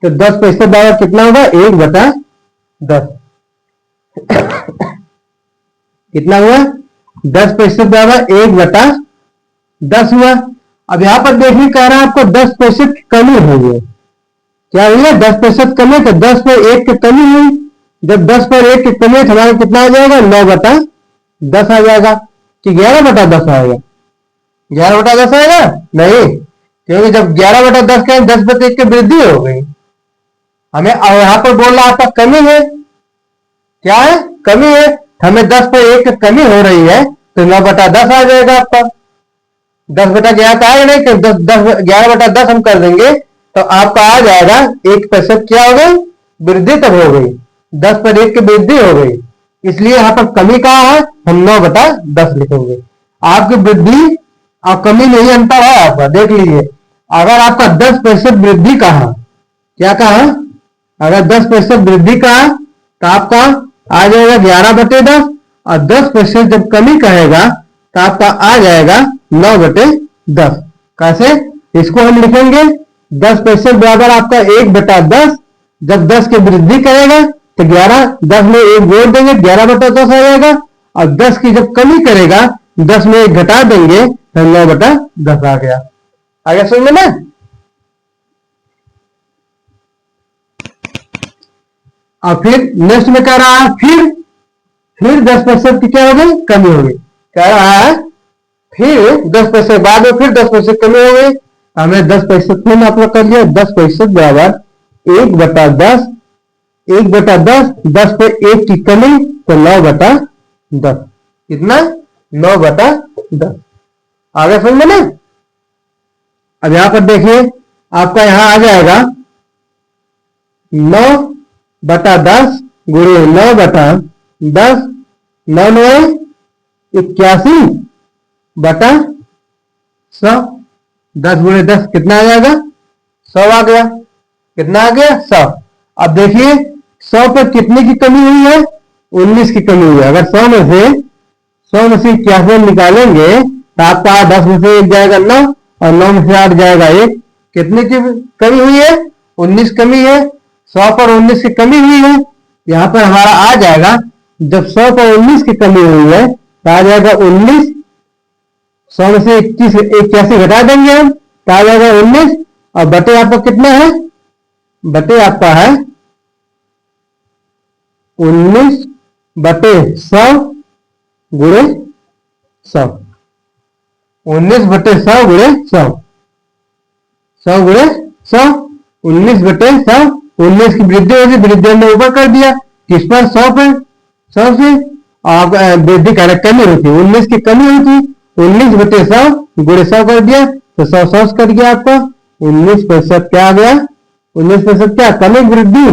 तो 10% बराबर कितना होगा? 1/10। कितना हुआ? 10% बराबर 1/10 हुआ। अब यहां पर देखिए कह रहा है आपको 10% की कमी हुई है। क्या हुई है? 10% कमी, तो 10 पर 1 की कमी हुई। जब 10 पर 1 की कमी तो हमारा कितना आ जाएगा? 9/10 आ जाएगा कि 11/10 आएगा? 11/10 आएगा नहीं, क्योंकि जब 11/10 का 10/1 की वृद्धि हो गई हमें, और यहां पर बोल रहा आपका कमी है। क्या है? कमी है। हमें 10 पर 1 की कमी हो रही है तो 9/10 आ जाएगा आपका। 10/11 तो आएगा नहीं, तो 11/10 हम कर देंगे तो आपका आ जाएगा 1% क्या हो गई? वृद्धि तब हो गई। 10 पर 1 की वृद्धि हो गई, इसलिए यहां पर कमी कहा है, हम 9/10 लिखेंगे। आपकी वृद्धि और कमी में ही अंतर है आपका, देख लीजिए। अगर आपका 10% वृद्धि कहा, क्या कहा? अगर 10% वृद्धि कहा तो आपका आ जाएगा 11/10, और 10% जब कमी कहेगा तो आपका आ जाएगा 9/10। कैसे? इसको हम लिखेंगे 10% बराबर आपका 1/10। जब 10 की वृद्धि करेगा तो 10 में 1 जोड़ देंगे, 11/10 आ जाएगा। और 10 की जब कमी करेगा 10 में 1 घटा देंगे तो 9/10 आ गया। आगे समझ में ना? और फिर नेक्स्ट में कह रहा है फिर 10% की क्या हो गई? कमी हो गई। कह रहा है फिर 10% बाद में फिर 10% कमी हो गई। हमने 10% में मतलब कर लिया। 10% बराबर 1/10। 1/10, 10 पे 1 की कमी तो 9/10। कितना? 9/10। आगे समझ में ना? अब यहां पर देखिए आपका यहां आ जाएगा 9/10 गुणे 9/10। 9×81/100। 10 गुणे 10 कितना आ जाएगा? 100 आ गया। कितना आ गया? 100। अब देखिए 100 पर कितने की कमी हुई है? 19 की कमी हुई है। अगर 100 में से 81 निकालेंगे तो आपका 10 में से 1 जाएगा 9, और 9 में से 8 जाएगा 1। कितने की कमी हुई है? 19 कमी है। 100 पर 19 की कमी हुई है। यहां पर हमारा आ जाएगा, जब 100 पर 19 की कमी हुई है तो आ जाएगा 19। 100 में से 81 घटा देंगे हम तो आ जाएगा 19। और बटे आपका कितना है? बटे आपका है 19/100 गुणे 100। 19/100 गुणे 100। 100 गुणे 100। 19/100। 19 की वृद्धि होगी, वृद्धि हमने ऊपर कर दिया किस पर? 100 पर। 100 से आप वृद्धि कर कमी होती, 19 की कमी होती। 19/100 गुणे 100 कर दिया तो 100 कर गया आपका। 19% क्या आ गया? 19% क्या? कमी वृद्धि?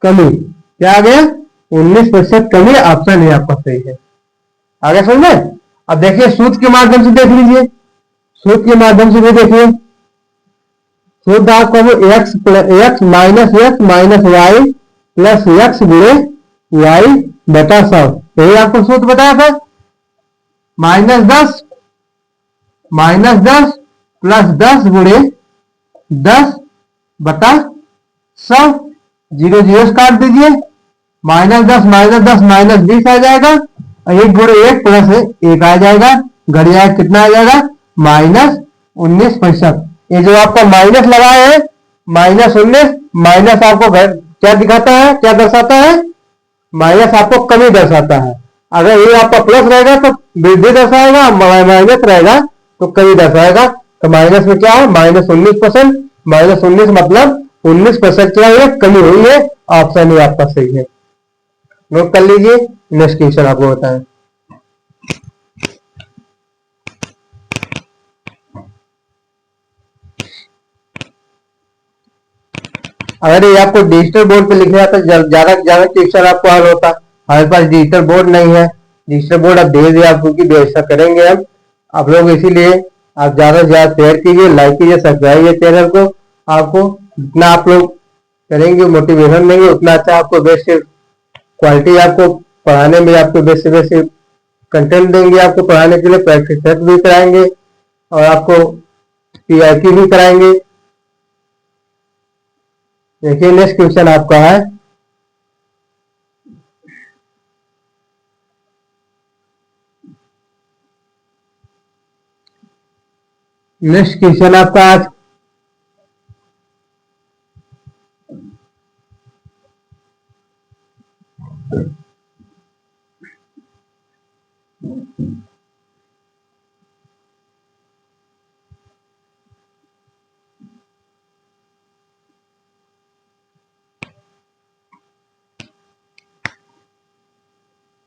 कमी। क्या आ गया? 19% कमी। ऑप्शन है आपका सही है। आगे समझ में? अब देखिए सूत्र के माध्यम से देख लीजिए। सूत्र के माध्यम से भी देखिए। सूत्र आपको x minus x minus y plus x गुणे y/100। यही आपको सूत्र बताया था। -10 प्लस 10 गुणे 10/100। 0 0 काट दीजिए। -10 -20 आ जाएगा, और 1 प्लस 1 आ जाएगा, घट जाएगा, कितना आ जाएगा -19%। ये जो आपका माइनस लगा है -19, माइनस आपको क्या दिखाता है, क्या दर्शाता है, माइनस आपको कमी दर्शाता है। अगर ये आपका प्लस रहेगा तो वृद्धि दर्शाएगा, माइनस रहेगा तो कमी दर्शाएगा। तो माइनस में क्या है, -19%, -19 मतलब 19% क्या है, कमी हुई है। ऑप्शन ये आपका सही है, नोट कर लीजिए। नेक्स्ट क्वेश्चन आपको बताएं। अगर ये आपको डिजिटल बोर्ड पे लिखना है तो ज्यादा से ज्यादा क्वेश्चन आपको हल होता। हमारे पास डिजिटल बोर्ड नहीं है, डिजिटल बोर्ड अब धीरे धीरे आपको की व्यवस्था करेंगे हम आप लोग, इसीलिए आप ज्यादा से ज्यादा शेयर कीजिए, लाइक कीजिए, सब्सक्राइब कीजिए चैनल को। आपको जितना आप लोग करेंगे, मोटिवेशन देंगे, उतना अच्छा आपको बेस्ट क्वालिटी आपको पढ़ाने में, आपको बेस्ट से बेस्ट कंटेंट देंगे। आपको पढ़ाने के लिए प्रैक्टिस सेट भी कराएंगे और आपको पीआईक्यू भी कराएंगे। देखिए नेक्स्ट क्वेश्चन आपका है, नेक्स्ट क्वेश्चन आपका आज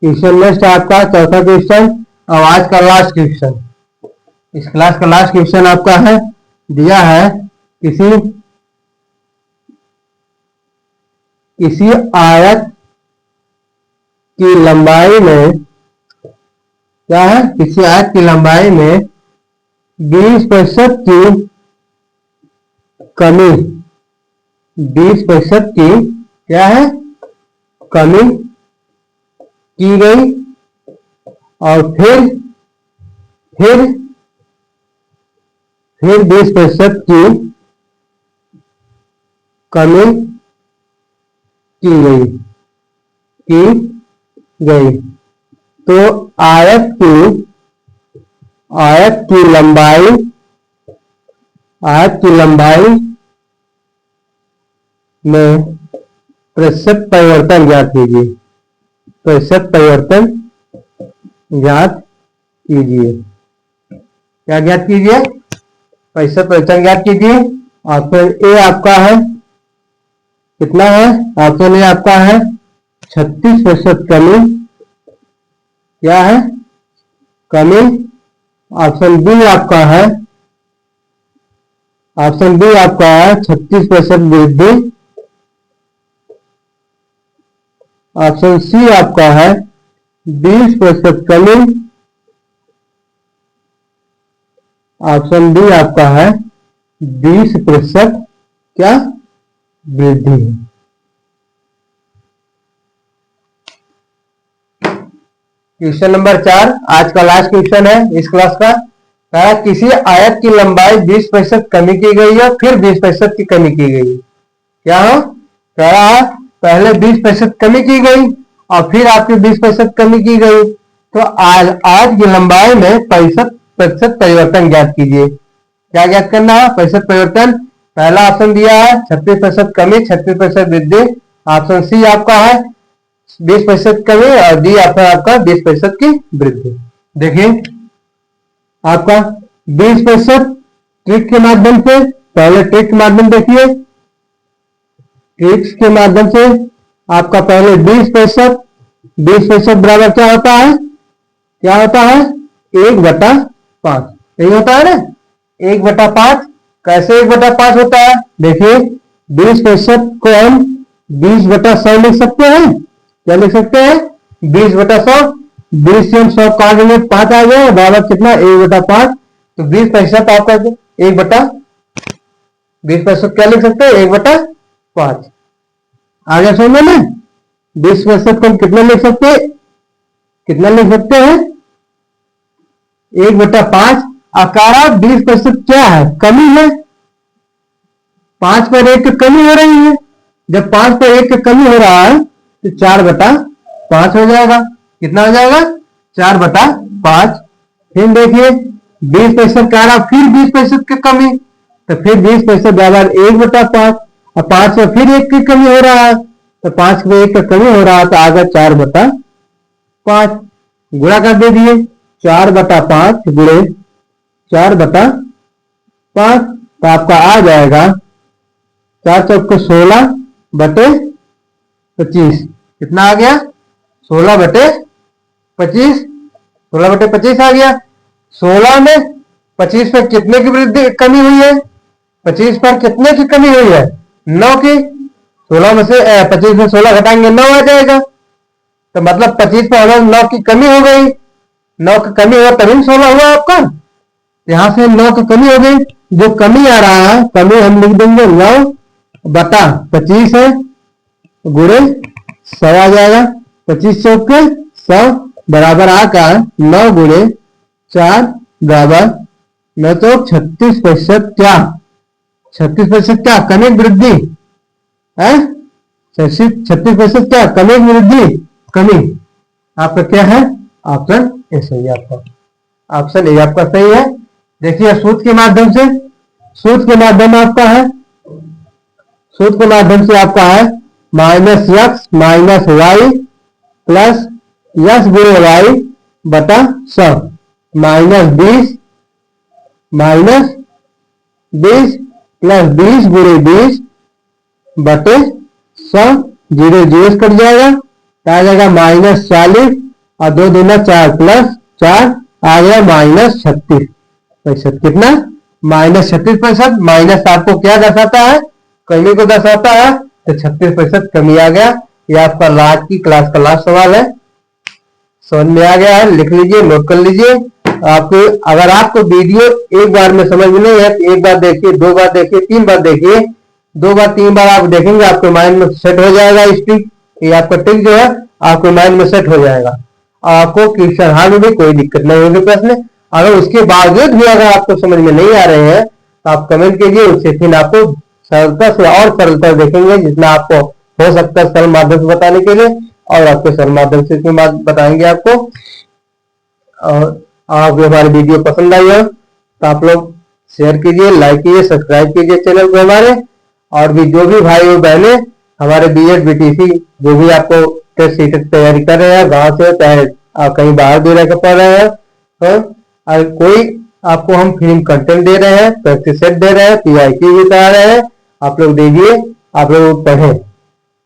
क्वेश्चन नेक्स्ट आपका चौथा क्वेश्चन और आज का लास्ट क्वेश्चन। इस क्लास का लास्ट क्वेश्चन आपका है, दिया है किसी आयत की लंबाई में, क्या है, किसी आयत की लंबाई में 20% की कमी, 20% की क्या है, कमी की गई, और फिर 20% की कमी की गई। तो आयत की लंबाई में प्रतिशत परिवर्तन ज्ञात कीजिए, प्रतिशत परिवर्तन ज्ञात कीजिए। क्या ज्ञात कीजिए, प्रतिशत परिवर्तन ज्ञात कीजिए। ऑप्शन ए आपका है, कितना है, ऑप्शन ए आपका है 36% कमी, क्या है, कमी। ऑप्शन बी आपका है, ऑप्शन बी आपका है 36% वृद्धि। ऑप्शन सी आपका है 20% कमी। ऑप्शन डी आपका है 20% क्या, वृद्धि। क्वेश्चन नंबर 4 आज का लास्ट क्वेश्चन है इस क्लास का। कहा किसी आयत की लंबाई 20% कमी की गई है, फिर 20% की कमी की गई। क्या हो, कहा पहले 20% कमी की गई और फिर आपकी 20% कमी की गई। तो आयत की लंबाई में 65% परिवर्तन ज्ञात कीजिए। क्या ज्ञात करना है, प्रतिशत परिवर्तन। पहला ऑप्शन दिया है 36% कमी, 36% वृद्धि। ऑप्शन सी आपका है 20% कमी और डी आपका 20% की वृद्धि। देखिए आपका 20% ट्रिक के माध्यम से, पहले ट्रिक के माध्यम देखिए, ट्रिक्स के माध्यम से आपका पहले 20% बराबर क्या होता है, क्या होता है 1/5, यही होता है ना 1/5। कैसे 1/5 होता है, देखिए 20% को हम 20/100 लिख सकते हैं। क्या लिख सकते हैं, 20/100, 20 से हम 100 काट देंगे 5 आ गया, बराबर कितना 1/5। तो 20% आपका 20% क्या लिख सकते हैं 1/5। आगे समझ में 20% को हम कितना लिख सकते हैं, कितना लिख सकते हैं 1/5। आकारा 20% क्या है, कमी है, 5 पर 1 की कमी हो रही है। जब 5 पर 1 की कमी हो रहा है तो 4/5 हो जाएगा। कितना हो जाएगा? 4/5। फिर देखिए 20% का रहा, फिर 20% की कमी, तो फिर 20% बराबर 1/5, और 5 में फिर 1 की कमी हो रहा है, तो 5 में 1 का कमी हो रहा है, तो आगे 4/5 गुणा कर दे दिए। 4/5 गुणे 4/5, तो आपका आ जाएगा 4 चौके 16/25। कितना आ गया? 16/25। 16/25 आ गया। 16 में 25 पर कितने की वृद्धि कमी हुई है? 25 पर कितने की कमी हुई है? 9 की। 16 में से 25 में 16 घटाएंगे 9 आ जाएगा, तो मतलब 25 पर हमें 9 की कमी हो गई। 9 की कमी हुआ तभी 16 हुआ आपका। यहां से 9 की कमी हो गई। जो कमी आ रहा है, कमी हम लिख देंगे 9/25 है, गुणे 100 आ जाएगा। 25 चौके 100 बराबर आकर 9 गुणे 4 बराबर 9 चौक 36%। क्या 36% क्या कमी वृद्धि है? 36% क्या कमी वृद्धि? कमी। आपका क्या है? ऑप्शन ए सही है आपका। ऑप्शन ए आपका सही है। देखिए सूत्र के माध्यम से, सूत्र के माध्यम आपका है, सूत्र के माध्यम से आपका है -x - y प्लस x गुणे y बटा 100, -20 प्लस 20 गुणे 20 बटे 100, 0 0 कट जाएगा, आ जाएगा -40, और 2 दूना 4 प्लस 4 आ गया -36%। कितना? -36%। माइनस आपको क्या दर्शाता है? कमी को दर्शाता है, तो 36% कमी आ गया। ये आपका लास्ट की क्लास का लास्ट सवाल है। समझ में आ गया है? लिख लीजिए, नोट कर लीजिए। आपको अगर आपको वीडियो एक बार में समझ में नहीं है तो एक बार देखिए, 2 बार देखिए, 3 बार देखिए। 2 बार 3 बार आप देखेंगे, आपके माइंड में सेट हो जाएगा। इस ट्रिक, ये आपका ट्रिक जो है आपके माइंड में सेट हो जाएगा। आपको क्वेश्चन हल में भी कोई दिक्कत नहीं होगी प्रश्न। अगर उसके बावजूद भी अगर आपको समझ में नहीं आ रहे हैं तो आप कमेंट कीजिए, उससे फिर आपको सरलता से और सरलता देखेंगे, जितना आपको हो सकता है सरल माध्यम से बताने के लिए, और आपको सरल माध्यम से बताएंगे आपको। और आपको हमारी वीडियो पसंद आई हो तो आप लोग शेयर कीजिए, लाइक कीजिए, सब्सक्राइब कीजिए चैनल को हमारे। और भी जो भी भाई और बहने हमारे बीएड बीटीसी जो भी आपको टेस्ट सीट की तैयारी कर रहे हैं, गांव से चाहे आप कहीं बाहर भी रहकर पढ़ रहे हैं, तो और कोई आपको हम फ्री कंटेंट दे रहे हैं, प्रैक्टिस सेट दे रहे हैं, पीआईक्यू भी करा रहे हैं, आप लोग दीजिए, आप लोग पढ़ें।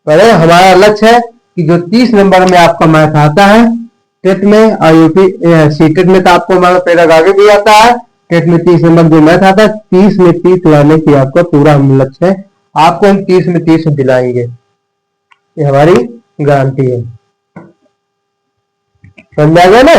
हमारा लक्ष्य है कि जो 30 नंबर में आपका मैथ आता है टेट में, और यूपी सीटेट में तो आपको पेडागॉजी भी आता है, टेट में 30 नंबर जो मैथ आता है 30 में 30 लाने की आपका पूरा हम लक्ष्य है। आपको हम 30 में 30 दिलाएंगे, ये हमारी गारंटी है। समझ आ गया ना?